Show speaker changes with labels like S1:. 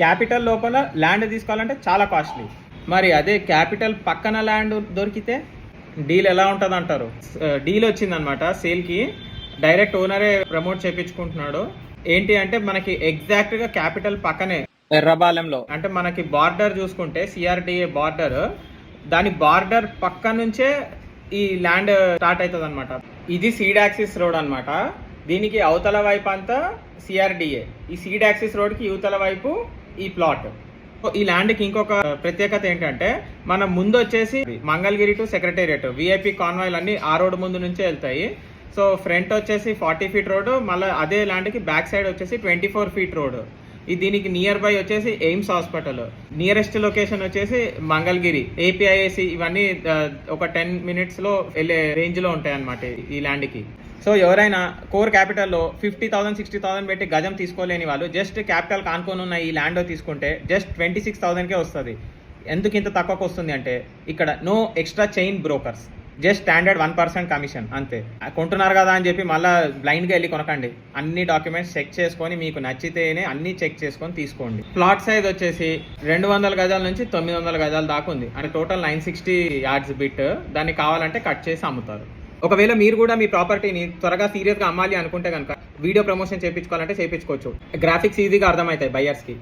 S1: Capital లోపల land తీసుకోవాలంటే చాలా కాస్ట్లీ. మరి అదే క్యాపిటల్ పక్కన ల్యాండ్ దొరికితే డీల్ ఎలా ఉంటుంది అంటారు? డీల్ వచ్చిందనమాట సేల్కి, డైరెక్ట్ ఓనరే ప్రమోట్ చేయించుకుంటున్నాడు. ఏంటి అంటే మనకి ఎగ్జాక్ట్గా క్యాపిటల్ పక్కనే ఎర్రబాలెంలో, అంటే మనకి బార్డర్ చూసుకుంటే సిఆర్డిఏ బార్డర్, దాని బార్డర్ పక్క నుంచే ఈ ల్యాండ్ స్టార్ట్ అవుతుంది అనమాట. ఇది సీడ్ యాక్సిస్ రోడ్ అనమాట. దీనికి అవతల వైపు అంతా సిఆర్డిఏ, ఈ సీడ్ యాక్సిస్ రోడ్కి యువతల వైపు ఈ ప్లాట్. ఈ ల్యాండ్కి ఇంకొక ప్రత్యేకత ఏంటంటే మన ముందు వచ్చేసి మంగళగిరి టు సెక్రటేరియట్ విఐపి కాన్వాయ్లు అన్ని ఆ రోడ్ ముందు నుంచే వెళ్తాయి. సో ఫ్రంట్ వచ్చేసి 40 ఫీట్ రోడ్, మళ్ళీ అదే ల్యాండ్కి బ్యాక్ సైడ్ వచ్చేసి 24 ఫీట్ రోడ్. దీనికి నియర్ బై వచ్చేసి ఎయిమ్స్ హాస్పిటల్, నియరెస్ట్ లొకేషన్ వచ్చేసి మంగళగిరి, ఏపీఐఏసి, ఇవన్నీ ఒక 10 minutesలో వెళ్ళే రేంజ్లో ఉంటాయి అన్నమాట ఈ ల్యాండ్కి. సో ఎవరైనా కోర్ క్యాపిటల్లో 50,000 60,000 పెట్టి గజం తీసుకోలేని వాళ్ళు జస్ట్ క్యాపిటల్ కానుకొని ఉన్న ఈ ల్యాండ్ తీసుకుంటే జస్ట్ 26,000కే వస్తుంది. ఎందుకు ఇంత తక్కువకు వస్తుంది అంటే ఇక్కడ no extra chain brokers, just standard 1% commission అంతే. కొంటున్నారు కదా అని చెప్పి మళ్ళీ బ్లైండ్గా వెళ్ళి కొనకండి. అన్ని డాక్యుమెంట్స్ చెక్ చేసుకొని మీకు నచ్చితేనే అన్ని చెక్ చేసుకొని తీసుకోండి. ప్లాట్ సైజ్ వచ్చేసి 200 గజాల నుంచి 900 గజాల దాకా ఉంది. అంటే టోటల్ 960 yards బిట్. దాన్ని కావాలంటే కట్ చేసి అమ్ముతారు. ఒకవేళ మీరు కూడా మీ ప్రాపర్టీని త్వరగా సీరియస్గా అమ్మాలి అనుకుంటే కనుక వీడియో ప్రమోషన్ చేయించుకోవాలంటే చేయించుకోవచ్చు. గ్రాఫిక్స్ ఈజీగా అర్థమవుతాయి బయర్స్కి.